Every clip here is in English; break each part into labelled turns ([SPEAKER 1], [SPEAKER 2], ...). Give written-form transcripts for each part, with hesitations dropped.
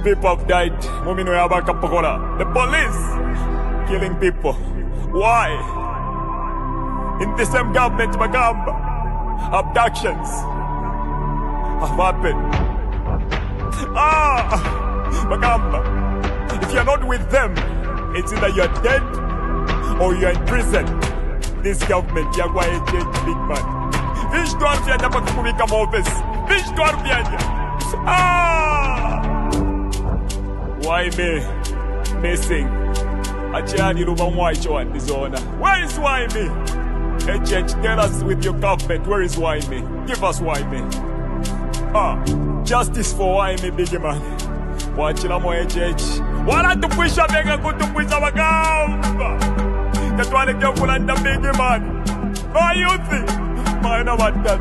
[SPEAKER 1] People have died. The police killing people. Why? In the same government, Magamba, abductions have happened. Magamba, if you're not with them, it's either you're dead or you're in prison. This government, you're going to change, big man. Fish to Arfianya Pakubika Mopes. Fish to Arfianya. Why me? Missing. Achani Rubamwaicho and Dizona. Where is why me? HH, tell us with your government, where is why me? Give us why me. Justice for why me, big man. Wachila mo HH. Wala to push up and go to push up a gamba. That's why they go for the big man. Why you think? I know what that.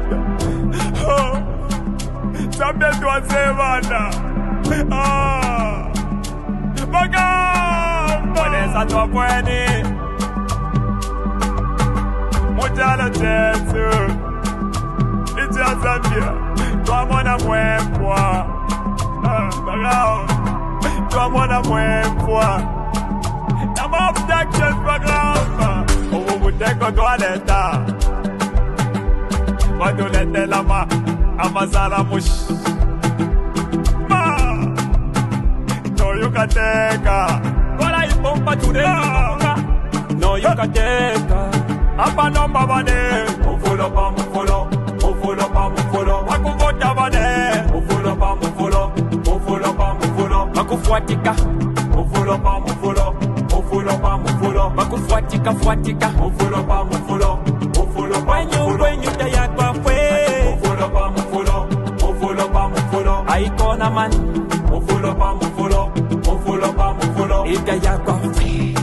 [SPEAKER 1] Zambia to a sevana. Magamba. What is that to Pweni? Mujala Jetsu. It's a Zambia. Tuamona Mwembwa. Tuamona Mwembwa. I'm objection for Magamba. Oh, we take a toilet. Madulete lama, amazala mush. No, you can take her. But I bump today. No, you can take her. Apa number one. Mufulo pa mufulo. Mufulo pa mufulo. Wakuvota bane. Mufulo pa mufulo. Mufulo pa mufulo. Makufuatika. Mufulo pa mufulo. Mufulo pa mufulo. Makufuatika fuatika. Mufulo pa mufulo. Mufulo pa mufulo. When you die. Aikona man, mufulo pa mufulo, mufulo pa mufulo, ika yako,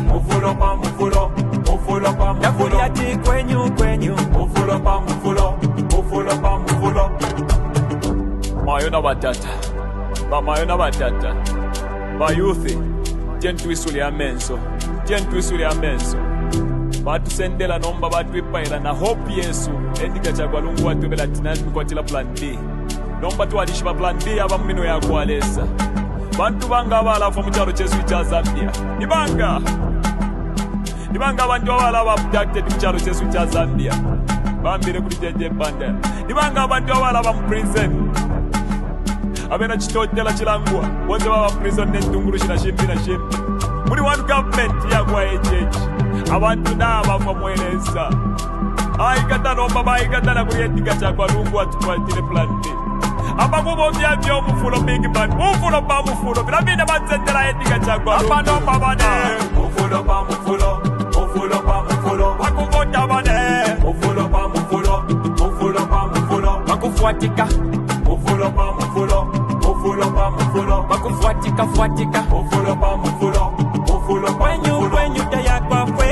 [SPEAKER 1] mufulo pa mufulo, mufulo pa mufulo, yakuliati kwenyu, mufulo pa mufulo, mufulo pa mufulo. Mayona batata, ba youthi, twisuli amenso, batu sendela nomba batu ipaila na hope Yesu, endika chakwa lungu watu bela tinani kwa tila plan B. Nomba tuwadishiba plan B abamino ya kualesa. Bantu banga abalafu mucharo chesu cha Zambia. Nibanga bantu abala abducted mucharo chesu cha Zambia. Bambire kuli jeje banda. Nibanga bantu abala prison. Abena chitotela chilangwa. Wote baba prison netunguru shina shimbi. Muri one government ya kwa HH. Abantu naba kwa mweleza. Aikata nomba baikata na kuyetika chakwa lungu atukwatile plan B. Abakubo byabyo mufulo big man. Mufulo pa mufulo. Bilabine batsendela etika chakwa. Abano babane. Mufulo pa mufulo. Mufulo pa mufulo. Bakuvota bane. Mufulo pa mufulo. Mufulo pa mufulo. Bakufuatika. Mufulo pa mufulo. Mufulo pa mufulo. Bakufuatika fuatika. Mufulo pa mufulo. Mufulo pa mufulo. When you die kwa kwe.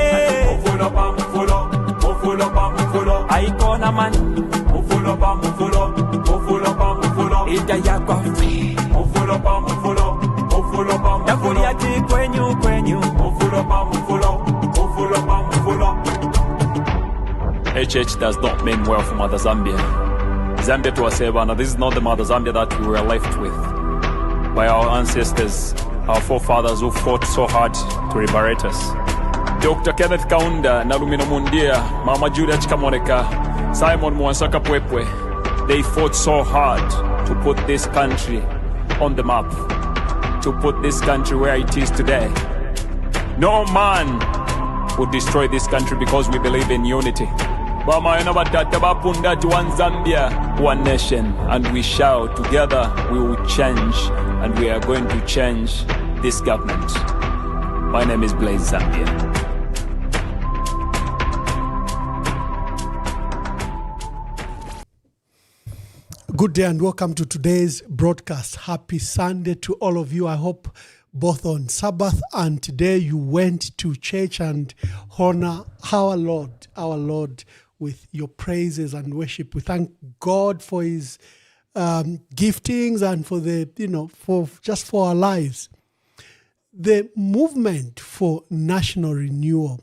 [SPEAKER 1] Mufulo pa mufulo. Mufulo pa mufulo. Aikona man. Mufulo pa mufulo. Mufulo pa mufulo. Ita yako. Mufulo pa mufulo. Mufulo pa mufulo. Yakuliati kwenyu. Mufulo pa mufulo. Mufulo pa mufulo. HH does not mean well for Mother Zambia. Zambia to Asebana, this is not the Mother Zambia that we were left with by our ancestors, our forefathers who fought so hard to liberate us. Dr. Kenneth Kaunda, Nalumino Mundia, Mama Julia Chikamoneka, Simon Mwansaka Pwepwe, they fought so hard to put this country on the map, to put this country where it is today. No man would destroy this country because we believe in unity. One Zambia, one nation, and we shall together we will change, and we are going to change this government. My name is Blaze Zambia.
[SPEAKER 2] Good day and welcome to today's broadcast. Happy Sunday to all of you. I hope both on Sabbath and today you went to church and honor our Lord with your praises and worship. We thank God for his giftings and for for our lives. The movement for national renewal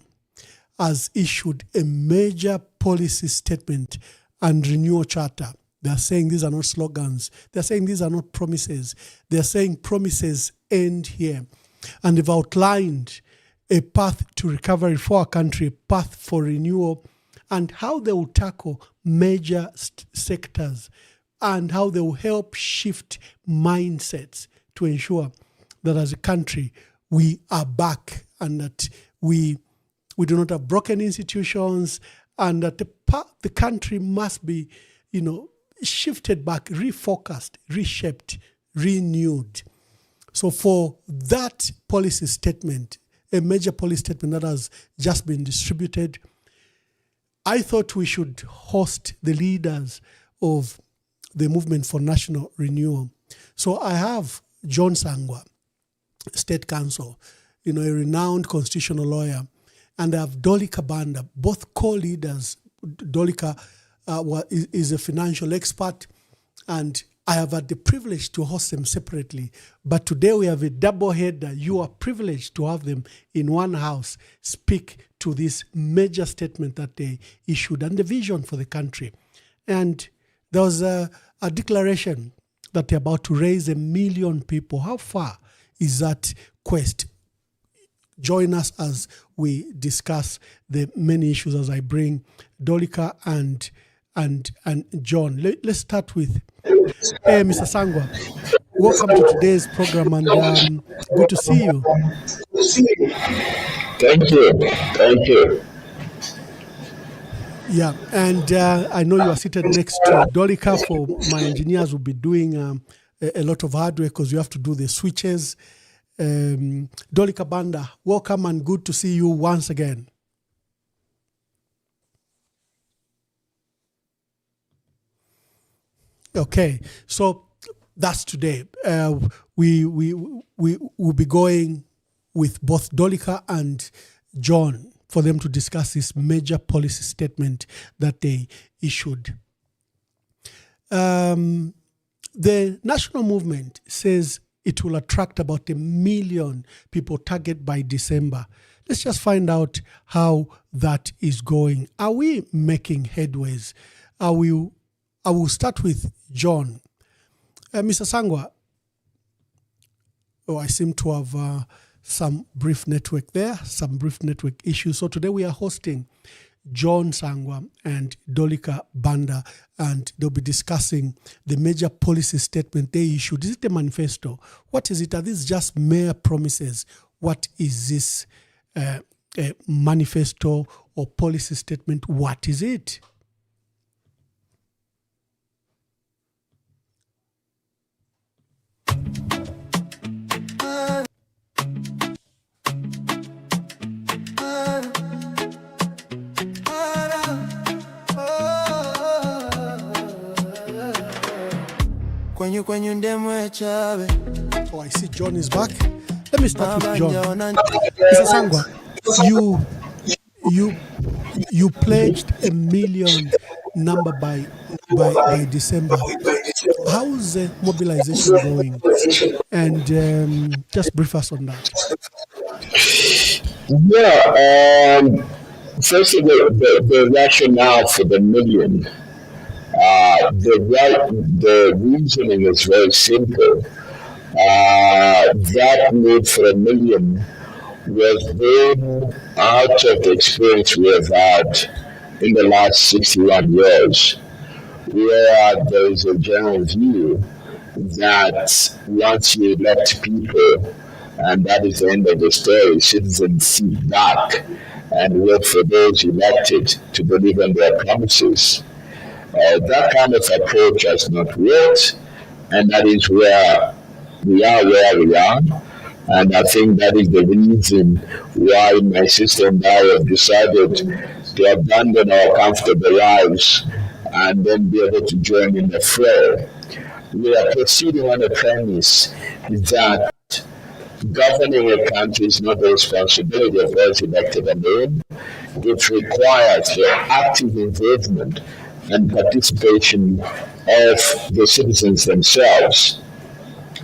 [SPEAKER 2] has issued a major policy statement and renewal charter They are saying these are not slogans. They are saying these are not promises. They are saying promises end here. And they've outlined a path to recovery for our country, a path for renewal, and how they will tackle major sectors and how they will help shift mindsets to ensure that as a country we are back and that we do not have broken institutions and that the country must be, shifted back, refocused, reshaped, renewed. So for that policy statement, a major policy statement that has just been distributed, I thought we should host the leaders of the Movement for National Renewal. So I have John Sangwa, State Counsel, a renowned constitutional lawyer, and I have Dolika Banda, both co-leaders. Dolika is a financial expert, and I have had the privilege to host them separately. But today we have a double header. You are privileged to have them in one house speak to this major statement that they issued and the vision for the country. And there was a declaration that they're about to raise 1 million people. How far is that quest? Join us as we discuss the many issues as I bring Dolika and John. Let's start with Mr. Sangwa. Welcome to today's program and good to see you.
[SPEAKER 3] Thank you.
[SPEAKER 2] Yeah, and I know you are seated next to Dolika. For my engineers will be doing a lot of hard work because you have to do the switches. Dolika Banda, welcome and good to see you once again. Okay, so that's today. We will be going with both Dolika and John for them to discuss this major policy statement that they issued. The national movement says it will attract about 1 million people target by December. Let's just find out how that is going. Are we making headways? I will start with John. Mr. Sangwa, I seem to have some brief network issues. So today we are hosting John Sangwa and Dolika Banda, and they'll be discussing the major policy statement they issued. Is it a manifesto? What is it? Are these just mere promises? What is this manifesto or policy statement? What is it? Oh, I see John is back. Let me start with John. Mr. Sangwa, you pledged 1 million number by December. How's the mobilization going? And just brief us on that.
[SPEAKER 3] Yeah. First of all, the rationale for the million. The reasoning is very simple. That need for 1 million was born out of the experience we have had in the last 61 years, where there is a general view that once you elect people, and that is the end of the story, citizens sit back and wait for those elected to deliver on their promises. That kind of approach has not worked, and that is where we are. And I think that is the reason why my sister and I have decided to abandon our comfortable lives and then be able to join in the fray. We are proceeding on a premise that governing a country is not the responsibility of those elected alone. It requires the active involvement and participation of the citizens themselves.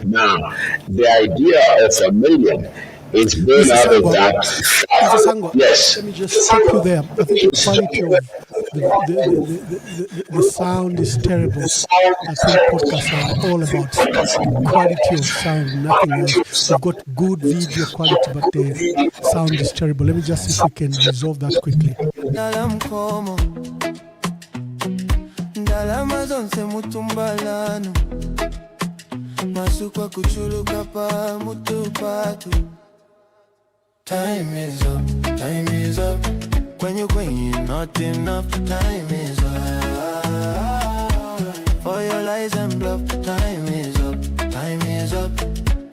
[SPEAKER 3] Now, the idea of 1 million is born out of that.
[SPEAKER 2] Mr. Sangwa,
[SPEAKER 3] yes.
[SPEAKER 2] Let me just stop you there. I think the quality of The sound is terrible. I think podcasts are all about quality of sound, nothing else. We've got good video quality, but the sound is terrible. Let me just see if we can resolve that quickly.
[SPEAKER 4] Time is up, time is up. When you're not enough, time is up. For your lies and bluff, time is up, time is up.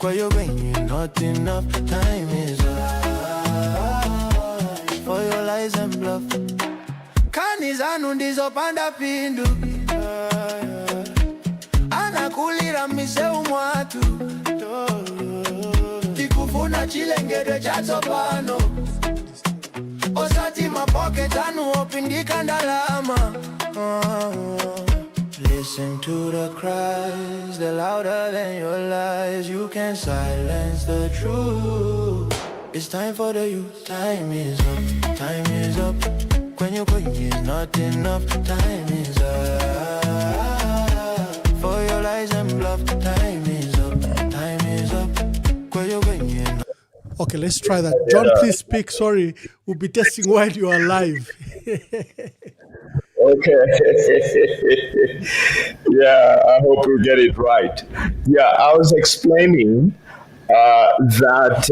[SPEAKER 4] When you're not enough, time is up. For your lies and bluff. Kanizanu ndizo panda pindu. Anakulira mise umwatu. Tikufuna chilengede chato pano. Osati my pocket anu opindika ndalama. Listen to the cries, they're louder than your lies. You can't silence the truth. It's time for the youth. Time is up, time is up. When you're going is not enough. Time is up. For your lies and bluff. Time is up, time is up. When you're going is not.
[SPEAKER 2] Okay, let's try that. John, please speak. Sorry, we'll be testing while you are live.
[SPEAKER 3] Okay. Yeah, I hope you get it right. Yeah, I was explaining that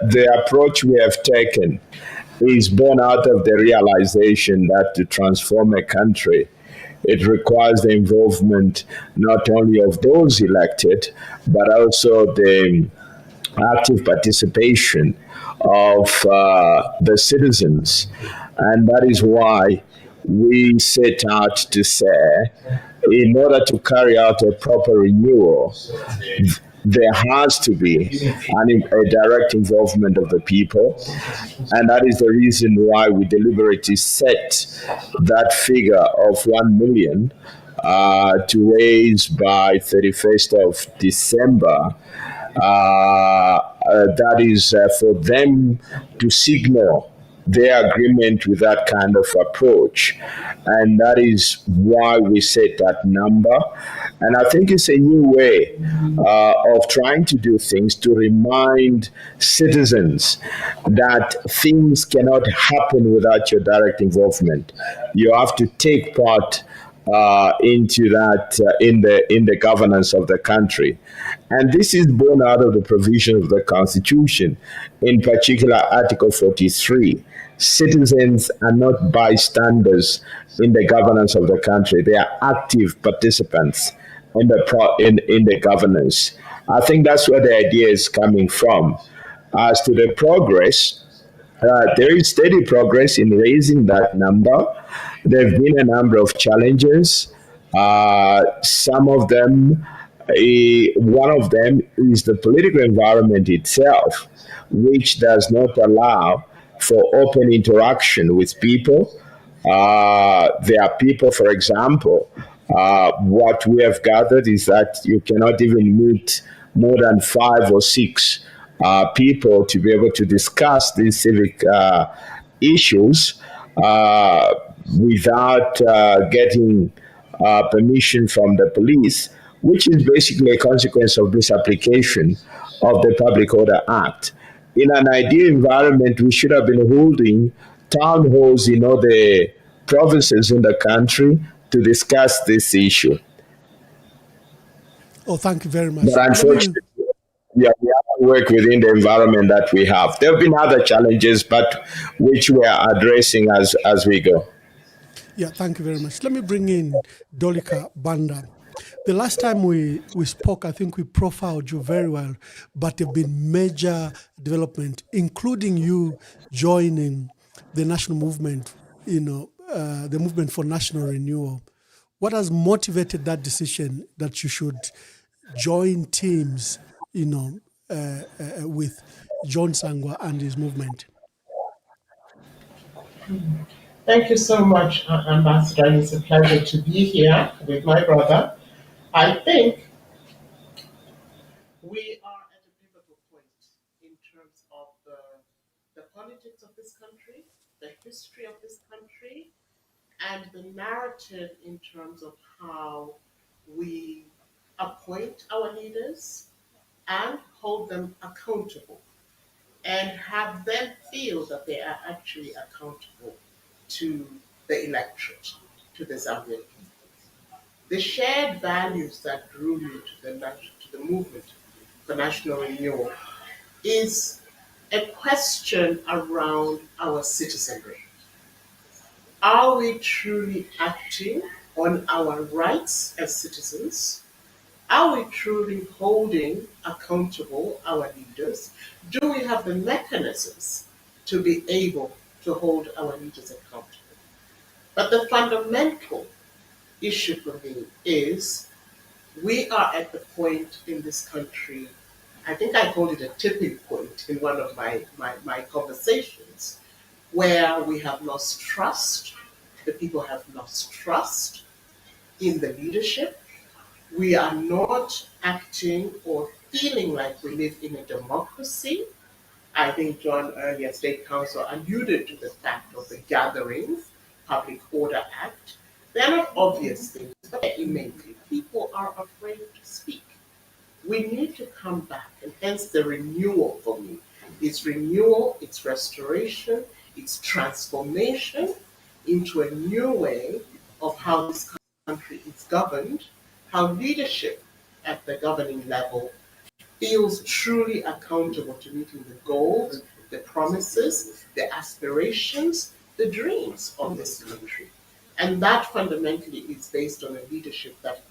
[SPEAKER 3] the approach we have taken is born out of the realization that to transform a country, it requires the involvement not only of those elected, but also the active participation of the citizens. And that is why we set out to say, in order to carry out a proper renewal, there has to be a direct involvement of the people. And that is the reason why we deliberately set that figure of 1 million to raise by 31st of December. That is for them to signal their agreement with that kind of approach. And that is why we set that number. And I think it's a new way of trying to do things to remind citizens that things cannot happen without your direct involvement. You have to take part into that in the governance of the country. And this is born out of the provision of the Constitution, in particular Article 43. Citizens are not bystanders in the governance of the country. They are active participants in the governance. I think that's where the idea is coming from. As to the progress, there is steady progress in raising that number. There have been a number of challenges. Some of them, one of them is the political environment itself, which does not allow for open interaction with people. There are people, for example, what we have gathered is that you cannot even meet more than 5 or 6 people to be able to discuss these civic issues without getting permission from the police, which is basically a consequence of this application of the Public Order Act. In an ideal environment, we should have been holding town halls in all the provinces in the country to discuss this issue.
[SPEAKER 2] Oh, thank you very much.
[SPEAKER 3] But unfortunately, we have to work within the environment that we have. There have been other challenges, but which we are addressing as we go.
[SPEAKER 2] Yeah, thank you very much. Let me bring in Dolika Banda. The last time we spoke, I think we profiled you very well, but there have been major development, including you joining the national movement, the movement for national renewal. What has motivated that decision that you should join teams, with John Sangwa and his movement?
[SPEAKER 5] Thank you so much, Ambassador. It's a pleasure to be here with my brother. I think we are at a pivotal point in terms of the politics of this country, the history of this country, and the narrative in terms of how we appoint our leaders and hold them accountable and have them feel that they are actually accountable to the electorate, to the Zambian people. The shared values that drew me to the movement for national renewal is a question around our citizenry. Are we truly acting on our rights as citizens? Are we truly holding accountable our leaders? Do we have the mechanisms to be able to hold our leaders accountable? But the fundamental issue for me is we are at the point in this country, I think I called it a tipping point in one of my conversations, where we have lost trust, the people have lost trust in the leadership. We are not acting or feeling like we live in a democracy. I think John earlier, State Council, alluded to the fact of the Gatherings, Public Order Act. They're not obvious things, but they're innately. People are afraid to speak. We need to come back, and hence the renewal for me. It's renewal, it's restoration, it's transformation into a new way of how this country is governed, how leadership at the governing level feels truly accountable to meeting the goals, the promises, the aspirations, the dreams of this country. And that fundamentally is based on a leadership that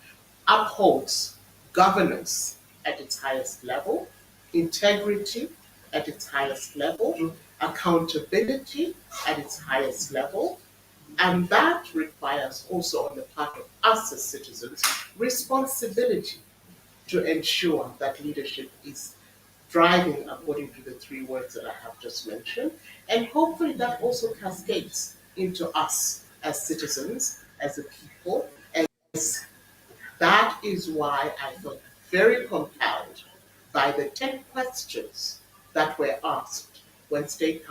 [SPEAKER 5] upholds governance at its highest level, integrity at its highest level, accountability at its highest level. And that requires also on the part of us as citizens, responsibility to ensure that leadership is driving according to the three words that I have just mentioned. And hopefully that also cascades into us as citizens, as a people. And that is why I felt very compelled by the 10 questions that were asked when State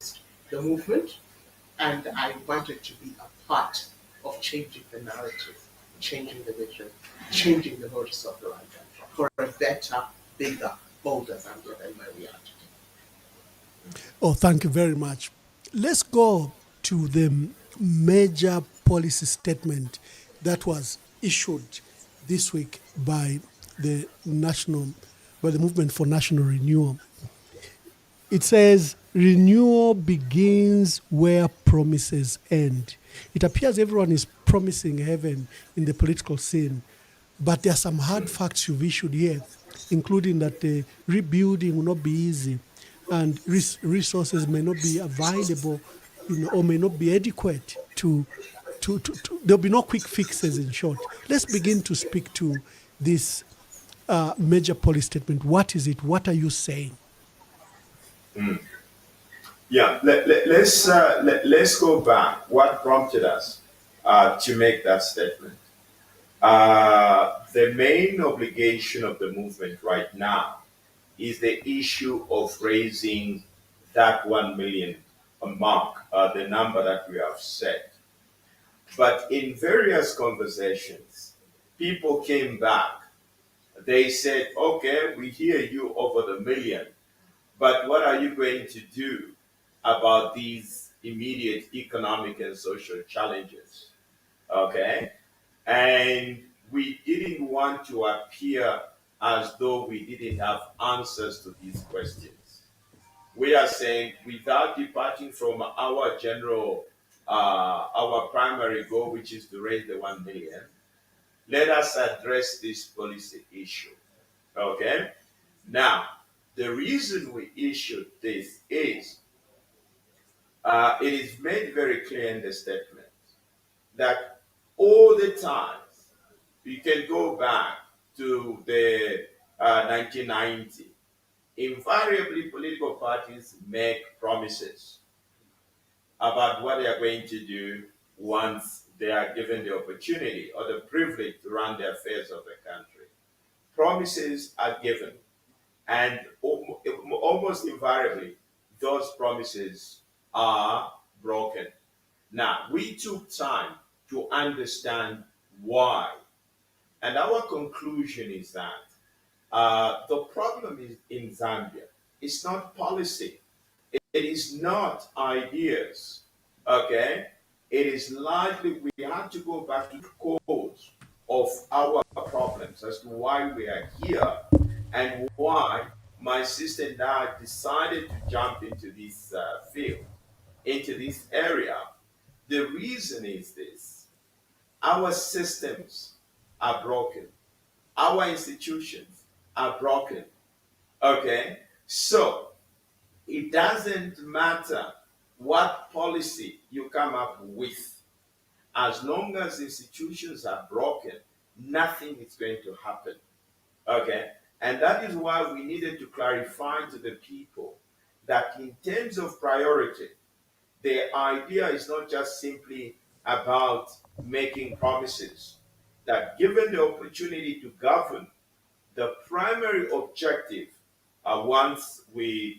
[SPEAKER 5] Council the movement, and I wanted to be a part of changing the narrative, changing the vision, changing the modus operandi for a better, bigger, bolder Zambia than where we are today.
[SPEAKER 2] Oh, thank you very much. Let's go to the major policy statement that was issued this week by the Movement for National Renewal. It says, renewal begins where promises end. It appears everyone is promising heaven in the political scene, but there are some hard facts you've issued here, including that the rebuilding will not be easy and resources may not be available, or may not be adequate to there'll be no quick fixes, in short. Let's begin to speak to this major policy statement. What is it? What are you saying?
[SPEAKER 6] Yeah, let's go back. What prompted us to make that statement? The main obligation of the movement right now is the issue of raising that 1 million mark, the number that we have set. But in various conversations, people came back. They said, okay, we hear you over the million, but what are you going to do about these immediate economic and social challenges? Okay? And we didn't want to appear as though we didn't have answers to these questions. We are saying, without departing from our general, our primary goal, which is to raise the 1 million, let us address this policy issue. Okay? Now, the reason we issued this is it is made very clear in the statement that all the time, you can go back to the 1990, invariably political parties make promises about what they are going to do once they are given the opportunity or the privilege to run the affairs of the country. Promises are given, and almost invariably, those promises are broken. Now, we took time to understand why. And our conclusion is that the problem is in Zambia. It's not policy. It is not ideas. Okay? It is largely, we have to go back to the cause of our problems as to why we are here and why my sister and I decided to jump into this field, into this area. The reason is this: our systems are broken, our institutions are broken. Okay? So it doesn't matter what policy you come up with. As long as institutions are broken, nothing is going to happen. Okay? And that is why we needed to clarify to the people that in terms of priority, the idea is not just simply about making promises, that given the opportunity to govern, the primary objective, once the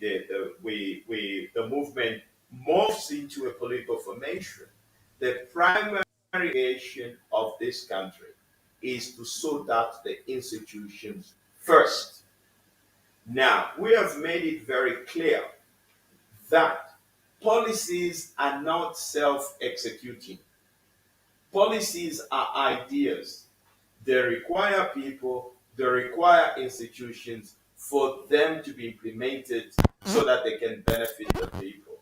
[SPEAKER 6] movement morphs into a political formation, the primary aim of this country is to sort out the institutions first. Now, we have made it very clear that policies are not self-executing. Policies are ideas. They require people, they require institutions for them to be implemented so that they can benefit the people.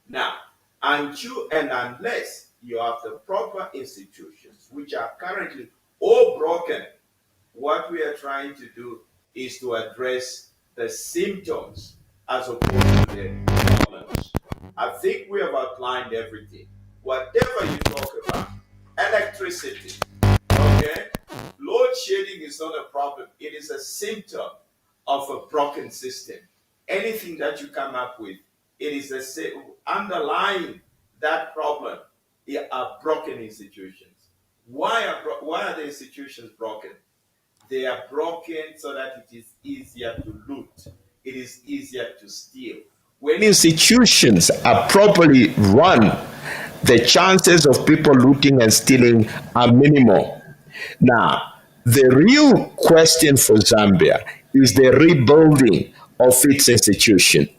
[SPEAKER 6] Now, until and unless you have the proper institutions, which are currently all broken, what we are trying to do is to address the symptoms as opposed to the problems. I think we have outlined everything. Whatever you talk about, electricity, okay? Load shedding is not a problem. It is a symptom of a broken system. Anything that you come up with, it is underlying that problem are broken institutions. Why are the institutions broken? They are broken so that it is easier to loot. It is easier to steal. When institutions are properly run, the chances of people looting and stealing are minimal. Now, the real question for Zambia is the rebuilding of its institution,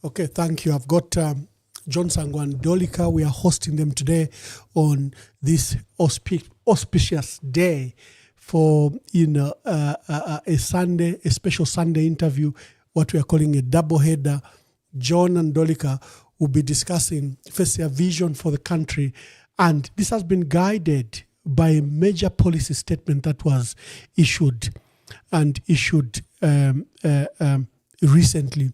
[SPEAKER 2] Okay, thank you. I've got John Sangwa and Dolika. We are hosting them today on this auspicious day for a special Sunday interview, what we are calling a double header. John and Dolika will be discussing first their vision for the country, and this has been guided by a major policy statement that was issued recently.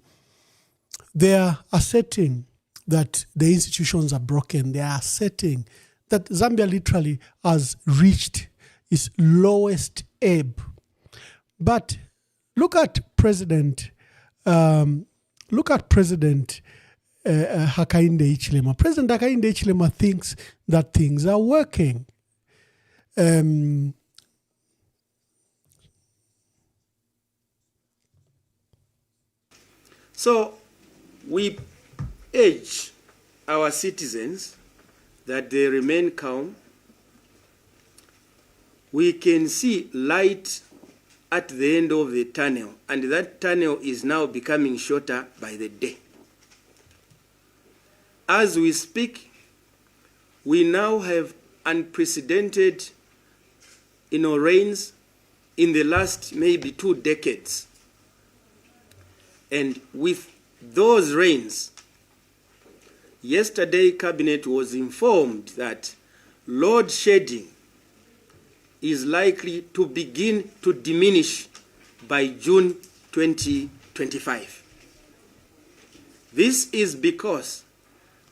[SPEAKER 2] They are asserting that the institutions are broken. They are asserting that Zambia literally has reached its lowest ebb. But look at President Hakainde Hichilema. President Hakainde Hichilema thinks that things are working.
[SPEAKER 7] So we urge our citizens that they remain calm. We can see light at the end of the tunnel, and that tunnel is now becoming shorter by the day. As we speak, we now have unprecedented rains in the last maybe 2 decades. And with those rains, yesterday Cabinet was informed that load shedding is likely to begin to diminish by June 2025. This is because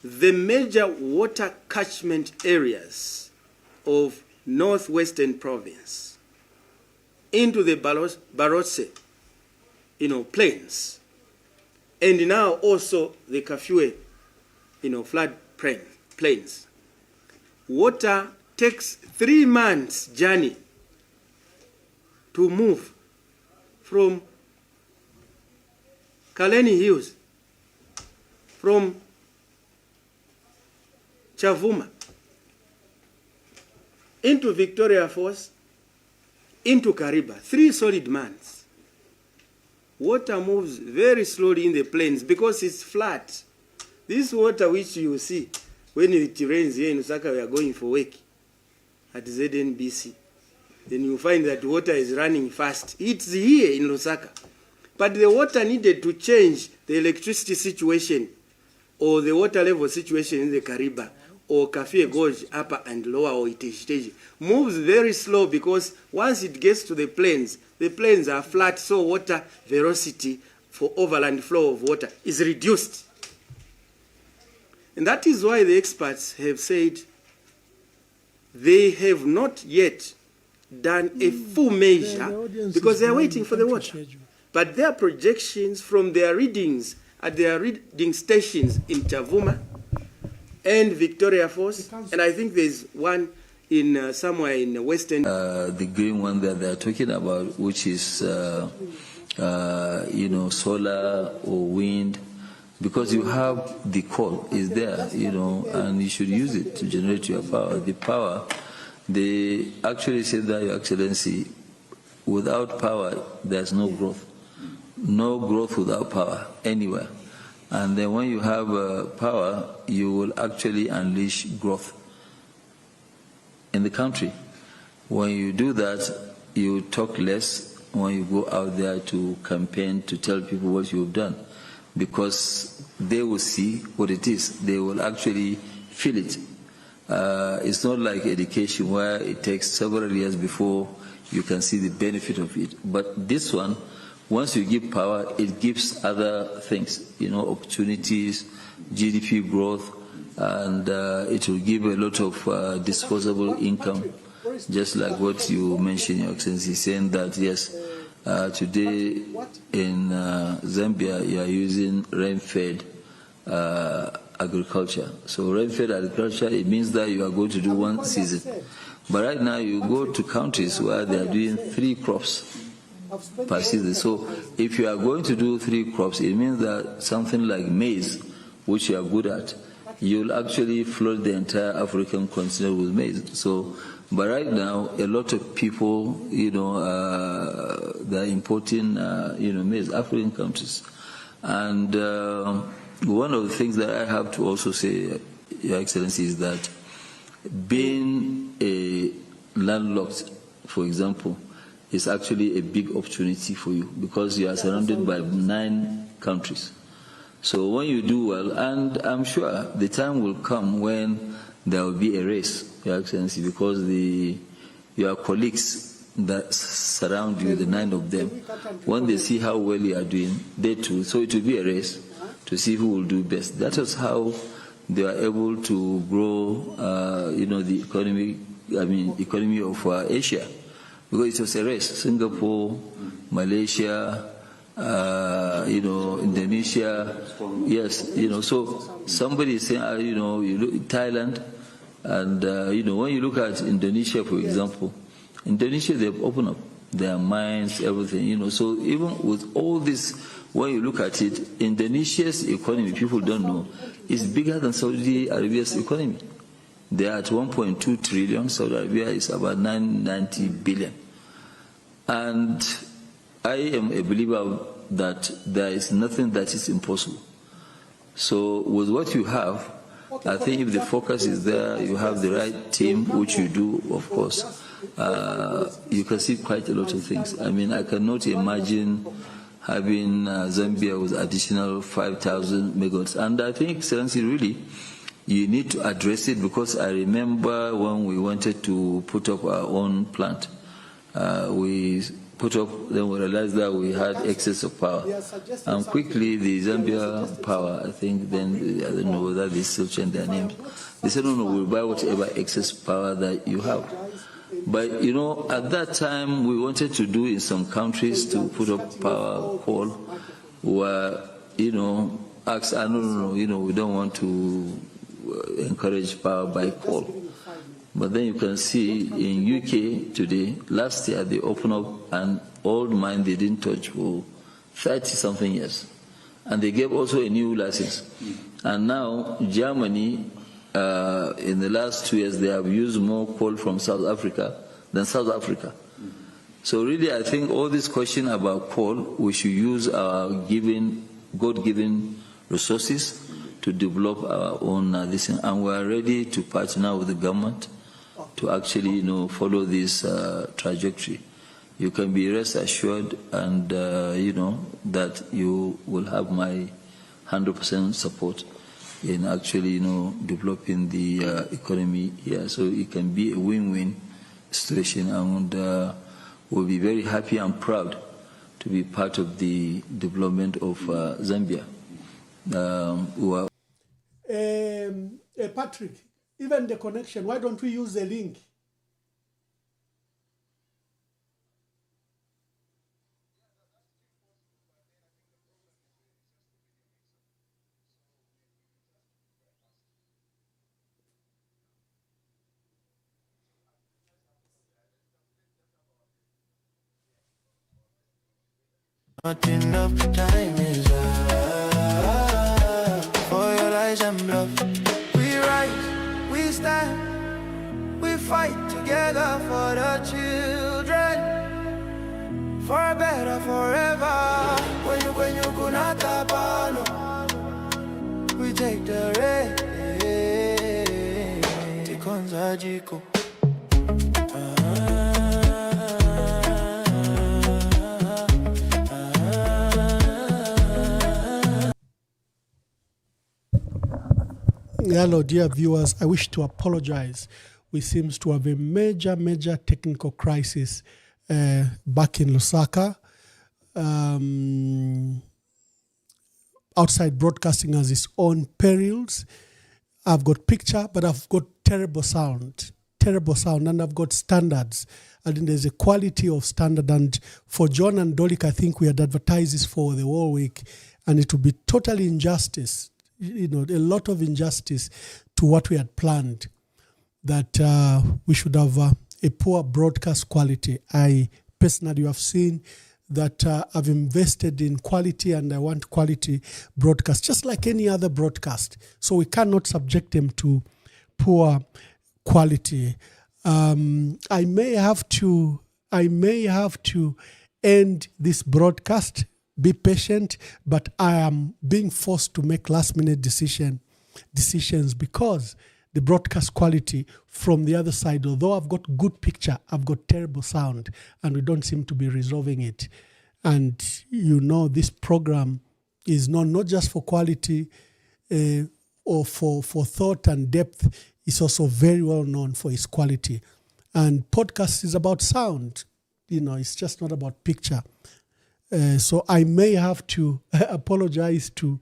[SPEAKER 7] the major water catchment areas of northwestern province into the Barotse, plains, and now also the Kafue, flood plains. Water takes 3 months journey to move from Kaleni Hills, from Chavuma, into Victoria Falls, into Kariba, 3 solid months. Water moves very slowly in the plains because it's flat. This water which you see when it rains here in Lusaka, we are going for work at ZNBC. Then you find that water is running fast. It's here in Lusaka. But the water needed to change the electricity situation or the water level situation in the Kariba or Kafue Gorge, upper and lower, or Iteji, moves very slow because once it gets to the plains are flat, so water velocity for overland flow of water is reduced. And that is why the experts have said they have not yet done a full measure because they are waiting for the water. But their projections from their readings at their reading stations in Chavuma and Victoria Falls, and I think there's one in somewhere in the western.
[SPEAKER 8] The green one that they're talking about, which is solar or wind, because you have the coal is there, and you should use it to generate your power. The power, they actually said that, Your Excellency, without power there's no growth. No growth without power anywhere. And then when you have power, you will actually unleash growth in the country. When you do that, you talk less when you go out there to campaign to tell people what you've done, because they will see what it is. They will actually feel it. It's not like education where it takes several years before you can see the benefit of it. But this one, once you give power, it gives other things, opportunities, GDP growth, and it will give a lot of disposable income, just like what you mentioned, Your Excellency, saying that, yes, today in Zambia, you are using rain-fed agriculture. So rain-fed agriculture, it means that you are going to do one season. But right now, you go to countries where they are doing 3 crops per season. So if you are going to do 3 crops, it means that something like maize, which you are good at, you'll actually flood the entire African continent with maize. So, but right now, a lot of people, they're importing, maize, African countries. And one of the things that I have to also say, Your Excellency, is that being a landlocked, for example, is actually a big opportunity for you because you are surrounded by 9 countries. So when you do well, and I'm sure the time will come when there will be a race, Your Excellency, because your colleagues that surround you, the 9 of them, when they see how well you are doing, they too, so it will be a race to see who will do best. That is how they are able to grow, the economy of Asia. Because it was a race. Singapore, Malaysia, Indonesia, yes, so somebody is saying, you look at Thailand, and, when you look at Indonesia, for example, Indonesia, they've opened up their minds, everything, so even with all this, when you look at it, Indonesia's economy, people don't know, is bigger than Saudi Arabia's economy. They are at 1.2 trillion. Saudi Arabia is about 990 billion. And I am a believer that there is nothing that is impossible. So with what you have, I think if the focus is there, you have the right team, which you do, of course, you can see quite a lot of things. I mean, I cannot imagine having Zambia with additional 5,000 megawatts. And I think, Excellency, really, you need to address it, because I remember when we wanted to put up our own plant, we put up, then we realized that we had excess of power. And quickly, the Zambia Power, I think then, I don't know whether they still change their names, they said, no, we'll buy whatever excess power that you have. But, at that time, we wanted to do in some countries to put up power pole where, asked, no, we don't want to encourage power by coal. But then you can see in UK today, last year they opened up an old mine they didn't touch for 30-something years. And they gave also a new license. And now Germany, in the last 2 years, they have used more coal from South Africa than South Africa. So really, I think all this question about coal, we should use our God-given resources to develop our own this thing. And we are ready to partner with the government to actually, follow this trajectory. You can be rest assured, and that you will have my 100% support in actually, developing the economy here. So it can be a win-win situation, and we'll be very happy and proud to be part of the development of Zambia.
[SPEAKER 2] Patrick, even the connection, why don't we use the link?
[SPEAKER 4] Not enough time is up for your lies and bluff. We rise, we stand, we fight together for the children, for a better forever. When you kunata pano, we take the rain. Tikonza jiko.
[SPEAKER 2] Hello, dear viewers. I wish to apologize. We seem to have a major technical crisis back in Lusaka. Outside broadcasting has its own perils. I've got picture, but I've got terrible sound, and I've got standards. I think there's a quality of standard. And for John and Dolik, I think we had advertised this for the whole week, and it would be totally injustice. A lot of injustice to what we had planned, that we should have a poor broadcast quality. I personally have seen that I've invested in quality, and I want quality broadcast, just like any other broadcast. So we cannot subject them to poor quality. I may have to end this broadcast. Be patient, but I am being forced to make last-minute decisions because the broadcast quality from the other side, although I've got good picture, I've got terrible sound, and we don't seem to be resolving it. And this program is known not just for quality or for thought and depth. It's also very well known for its quality. And podcast is about sound. It's just not about picture. So I may have to apologize to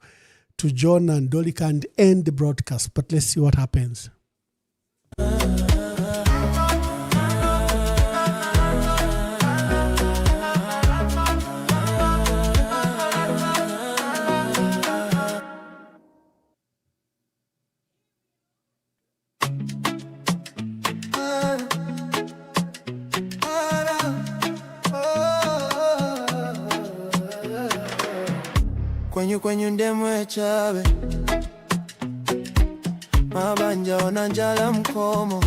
[SPEAKER 2] John and Dolika and end the broadcast, but let's see what happens.
[SPEAKER 4] Kwenye ndemwe chabe mabanja onanjala mkomo.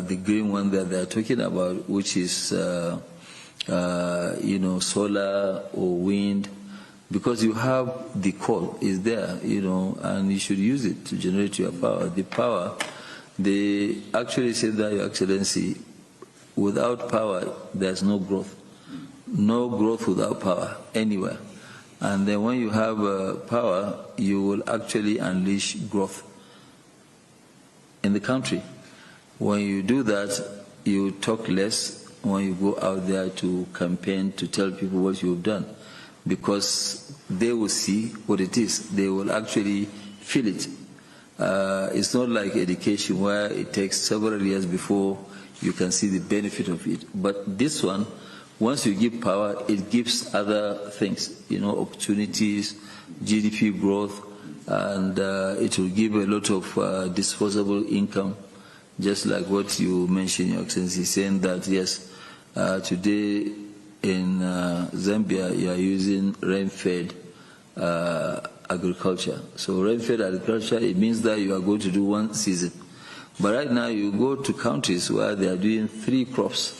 [SPEAKER 8] The green one that they're talking about, which is solar or wind, because you have the coal is there, and you should use it to generate your power. The power, they actually say that, Your Excellency, without power there's no growth. No growth without power anywhere. And then when you have power, you will actually unleash growth in the country. When you do that, you talk less when you go out there to campaign to tell people what you've done, because they will see what it is. They will actually feel it. It's not like education where it takes several years before you can see the benefit of it. But this one, once you give power, it gives other things, opportunities, GDP growth, and it will give a lot of disposable income just like what you mentioned, Your Excellency, saying that, yes, today in Zambia, you are using rain-fed agriculture. So rain-fed agriculture, it means that you are going to do one season. But right now, you go to countries where they are doing 3 crops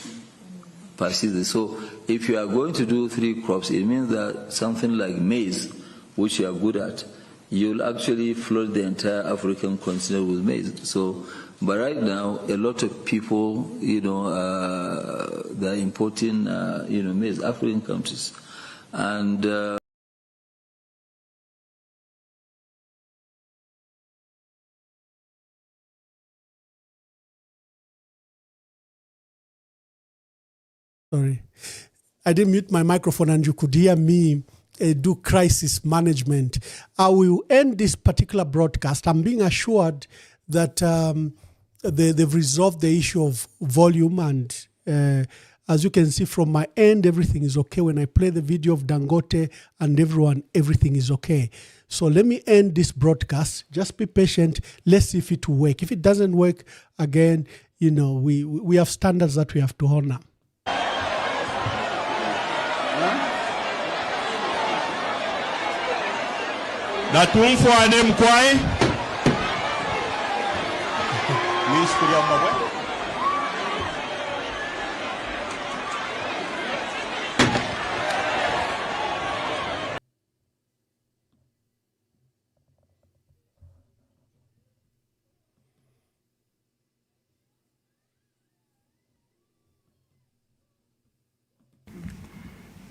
[SPEAKER 8] per season. So if you are going to do 3 crops, it means that something like maize, which you are good at, you'll actually flood the entire African continent with maize. So, but right now, a lot of people, they're importing, maize, African countries. And
[SPEAKER 2] sorry, I didn't mute my microphone and you could hear me do crisis management. I will end this particular broadcast. I'm being assured that they've resolved the issue of volume, and as you can see from my end, everything is okay. When I play the video of Dangote and everyone, everything is okay. So let me end this broadcast. Just be patient. Let's see if it will work. If it doesn't work, again, we have standards that we have to honor.
[SPEAKER 9] Natumfwane mkwai Miskulia mabwe.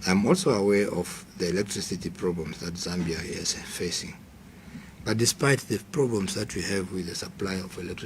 [SPEAKER 10] I'm also aware of the electricity problems that Zambia is facing. But despite the problems that we have with the supply of electricity,